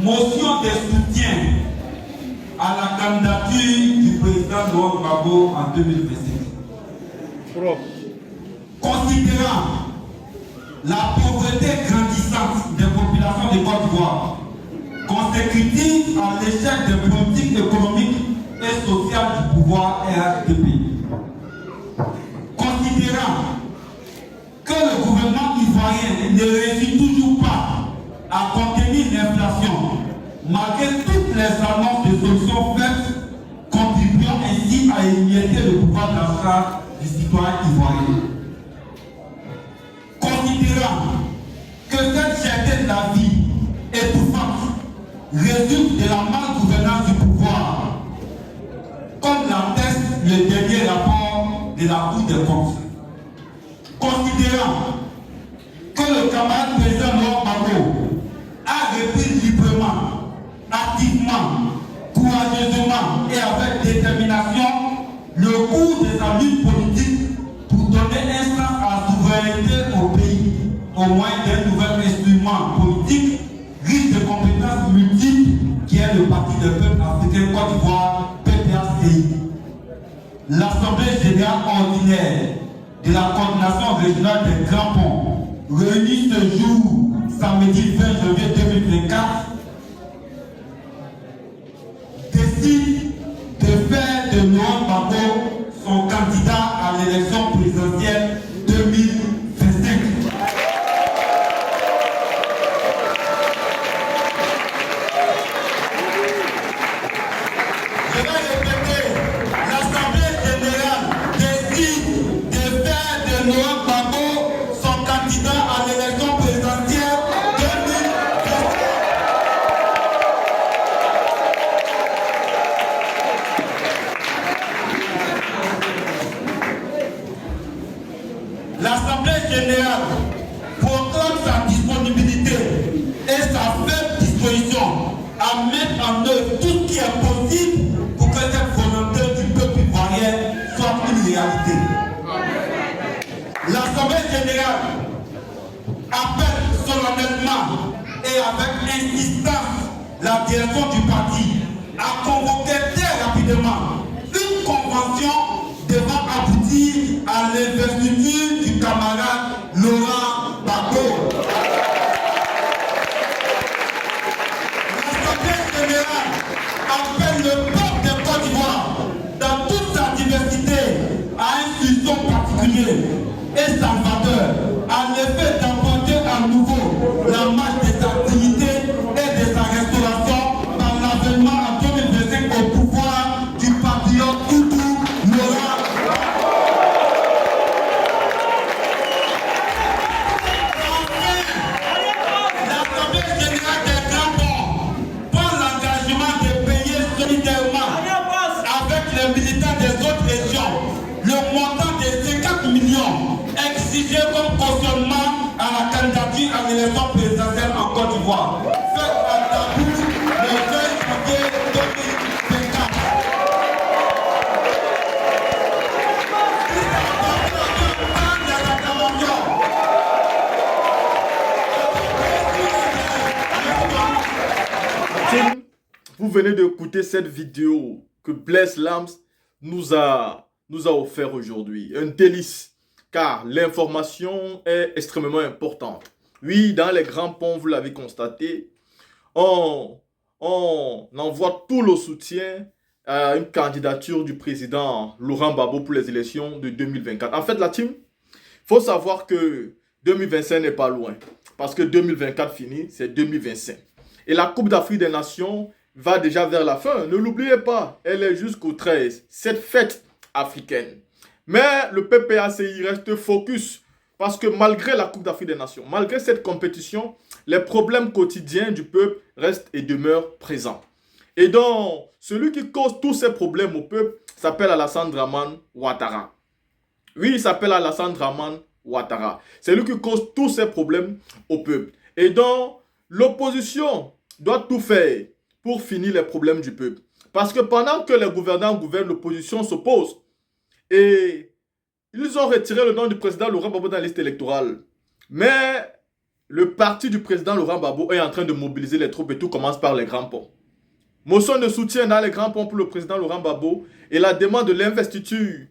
Motion de soutien à la candidature du président Laurent Gbagbo en 2025. Considérant la pauvreté grandissante des populations de Côte d'Ivoire, consécutive à l'échec des politiques économiques et sociales du pouvoir RHDP. Considérant que le gouvernement ivoirien ne réussit toujours pas à contenir l'inflation, malgré toutes les annonces de solutions faites, contribuant ainsi à émietter le pouvoir d'achat du citoyen ivoirien. Considérant que cette cherté de la vie étouffante résulte de la malgouvernance du pouvoir, comme l'atteste le dernier rapport de la Cour des comptes. Considérant que le camarade président Laurent Gbagbo a repris librement, activement, courageusement et avec détermination le cours de sa lutte politique pour donner un sens à la souveraineté au pays, au moyen d'un nouvel instrument politique riche de compétences multiples qui est le Parti des peuples africains Côte d'Ivoire, PPACI. L'Assemblée générale ordinaire de la coordination régionale des Grands Ponts, réunie ce jour, samedi 20 janvier 2024, décide de faire de Laurent Gbagbo son candidat à l'élection présidentielle 2025. Je vais répéter, l'Assemblée générale décide de faire de Laurent Gbagbo son candidat à l'élection présidentielle 2025. L'Assemblée générale proclame sa disponibilité et sa ferme disposition à mettre en œuvre tout ce qui est possible pour que cette volonté du peuple ivoirien soit une réalité. L'Assemblée générale appelle solennellement et avec insistance la direction du parti à convoquer très rapidement une convention devant aboutir à l'investiture du camarade Laurent Gbagbo. L'Assemblée générale appelle le peuple de Côte d'Ivoire dans toute sa diversité à un sursaut particulier et salvateur, en effet d'apporter à nouveau la marche de sa dignité et de sa restauration par l'avènement en 2025 au pouvoir du patriote Hutu Laurent Gbagbo. L'Assemblée générale des Grands Ponts prend l'engagement de payer solidairement avec les militants des autres régions le montant de 50 millions exigé comme cautionnement à la candidature à l'élection présidentielle en Côte d'Ivoire. Fait à Tabou le 20 janvier 2024. Vous venez d'écouter cette vidéo que Blaise Lams nous a offert aujourd'hui. Un délice, car l'information est extrêmement importante. Oui, dans les Grands Ponts, vous l'avez constaté, on envoie tout le soutien à une candidature du président Laurent Gbagbo pour les élections de 2024. En fait, la team, il faut savoir que 2025 n'est pas loin, parce que 2024 fini, c'est 2025. Et la Coupe d'Afrique des Nations va déjà vers la fin. Ne l'oubliez pas, elle est jusqu'au 13. Cette fête africaine. Mais le PPACI reste focus parce que malgré la Coupe d'Afrique des Nations, malgré cette compétition, les problèmes quotidiens du peuple restent et demeurent présents. Et donc, celui qui cause tous ces problèmes au peuple s'appelle Alassane Dramane Ouattara. Oui, il s'appelle Alassane Dramane Ouattara. C'est lui qui cause tous ces problèmes au peuple. Et donc, l'opposition doit tout faire pour finir les problèmes du peuple. Parce que pendant que les gouvernants gouvernent, l'opposition s'oppose. Et ils ont retiré le nom du président Laurent Gbagbo dans la liste électorale. Mais le parti du président Laurent Gbagbo est en train de mobiliser les troupes et tout commence par les grands ponts. Motion de soutien dans les grands ponts pour le président Laurent Gbagbo et la demande de l'investiture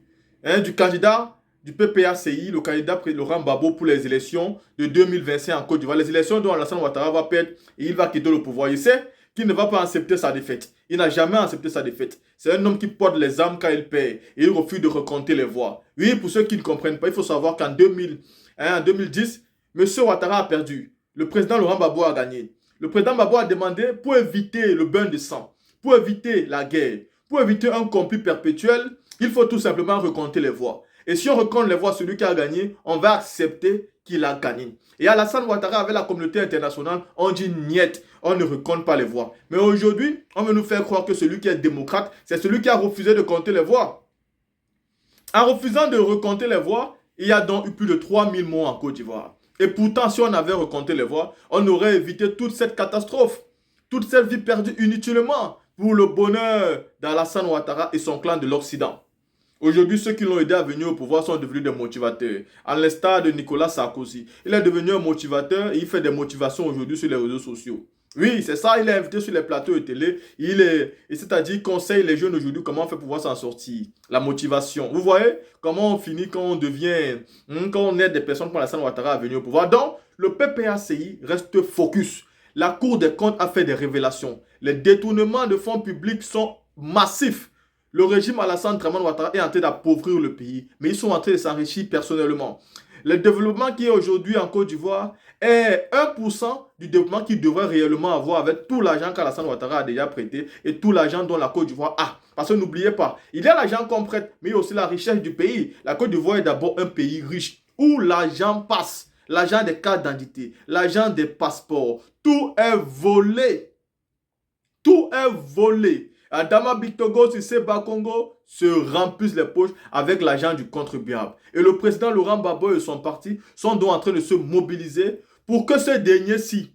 du candidat du PPACI, le candidat Laurent Gbagbo pour les élections de 2025 en Côte d'Ivoire. Les élections dont Alassane Ouattara va perdre et il va quitter le pouvoir. Il sait qu'il ne va pas accepter sa défaite. Il n'a jamais accepté sa défaite. C'est un homme qui porte les armes quand il perd et il refuse de recompter les voix. Oui, pour ceux qui ne comprennent pas, il faut savoir qu'en 2010, M. Ouattara a perdu. Le président Laurent Gbagbo a gagné. Le président Gbagbo a demandé pour éviter le bain de sang, pour éviter la guerre, pour éviter un conflit perpétuel, il faut tout simplement recompter les voix. Et si on recompte les voix, celui qui a gagné, on va accepter qu'il a gagné. Et Alassane Ouattara avec la communauté internationale, on dit niet, on ne recompte pas les voix. Mais aujourd'hui, on veut nous faire croire que celui qui est démocrate, c'est celui qui a refusé de compter les voix. En refusant de recompter les voix, il y a donc eu plus de 3000 morts en Côte d'Ivoire. Et pourtant, si on avait recompté les voix, on aurait évité toute cette catastrophe, toute cette vie perdue inutilement pour le bonheur d'Alassane Ouattara et son clan de l'Occident. Aujourd'hui, ceux qui l'ont aidé à venir au pouvoir sont devenus des motivateurs. À l'instar de Nicolas Sarkozy. Il est devenu un motivateur et il fait des motivations aujourd'hui sur les réseaux sociaux. Oui, c'est ça, il est invité sur les plateaux de télé. C'est-à-dire qu'il conseille les jeunes aujourd'hui comment faire pour pouvoir s'en sortir. La motivation. Vous voyez comment on finit quand on devient, quand on aide des personnes comme Alassane Ouattara à venir au pouvoir. Donc, le PPACI reste focus. La Cour des comptes a fait des révélations. Les détournements de fonds publics sont massifs. Le régime Alassane Draman Ouattara est en train d'appauvrir le pays, mais ils sont en train de s'enrichir personnellement. Le développement qui est aujourd'hui en Côte d'Ivoire est 1% du développement qu'il devrait réellement avoir avec tout l'argent qu'Alassane Ouattara a déjà prêté et tout l'argent dont la Côte d'Ivoire a. Parce que n'oubliez pas, il y a l'argent qu'on prête, mais il y a aussi la richesse du pays. La Côte d'Ivoire est d'abord un pays riche où l'argent passe, l'argent des cartes d'identité, l'argent des passeports. Tout est volé. Tout est volé. Adama Bitogo, Sissé Bakongo se remplissent les poches avec l'argent du contribuable. Et le président Laurent Gbagbo et son parti sont donc en train de se mobiliser pour que ce dernier-ci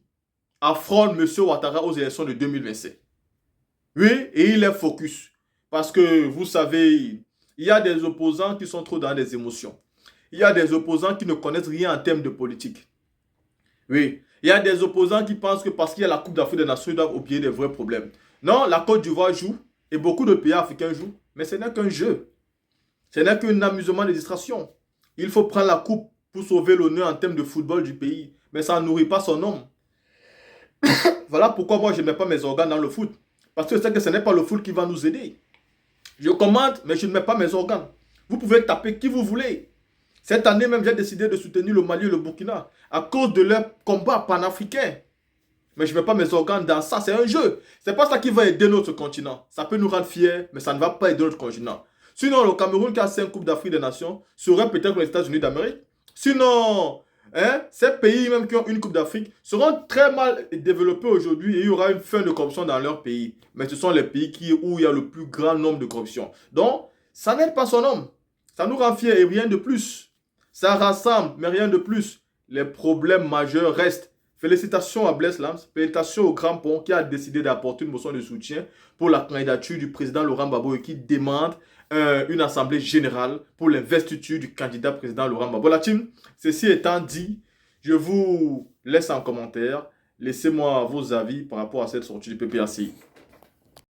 affronte M. Ouattara aux élections de 2025. Oui, et il est focus. Parce que, vous savez, il y a des opposants qui sont trop dans des émotions. Il y a des opposants qui ne connaissent rien en termes de politique. Oui, il y a des opposants qui pensent que parce qu'il y a la Coupe d'Afrique des Nations, ils doivent oublier des vrais problèmes. Non, la Côte d'Ivoire joue et beaucoup de pays africains jouent, mais ce n'est qu'un jeu. Ce n'est qu'un amusement de distraction. Il faut prendre la coupe pour sauver l'honneur en termes de football du pays, mais ça ne nourrit pas son homme. Voilà pourquoi moi je ne mets pas mes organes dans le foot. Parce que je sais que ce n'est pas le foot qui va nous aider. Je commande, mais je ne mets pas mes organes. Vous pouvez taper qui vous voulez. Cette année même, j'ai décidé de soutenir le Mali et le Burkina à cause de leur combat panafricain. Mais je ne mets pas mes organes dans ça, c'est un jeu. C'est pas ça qui va aider notre continent. Ça peut nous rendre fiers, mais ça ne va pas aider notre continent. Sinon, le Cameroun qui a 5 Coupes d'Afrique des Nations serait peut-être les États-Unis d'Amérique. Sinon, ces pays même qui ont une Coupe d'Afrique seront très mal développés aujourd'hui et il y aura une fin de corruption dans leur pays. Mais ce sont les pays où il y a le plus grand nombre de corruption. Donc, ça n'aide pas son homme. Ça nous rend fiers et rien de plus. Ça rassemble, mais rien de plus. Les problèmes majeurs restent. Félicitations à Bless Lams, félicitations au Grand Pont qui a décidé d'apporter une motion de soutien pour la candidature du président Laurent Gbagbo et qui demande une assemblée générale pour l'investiture du candidat président Laurent Gbagbo. La team, ceci étant dit, je vous laisse en commentaire. Laissez-moi vos avis par rapport à cette sortie du PPACI.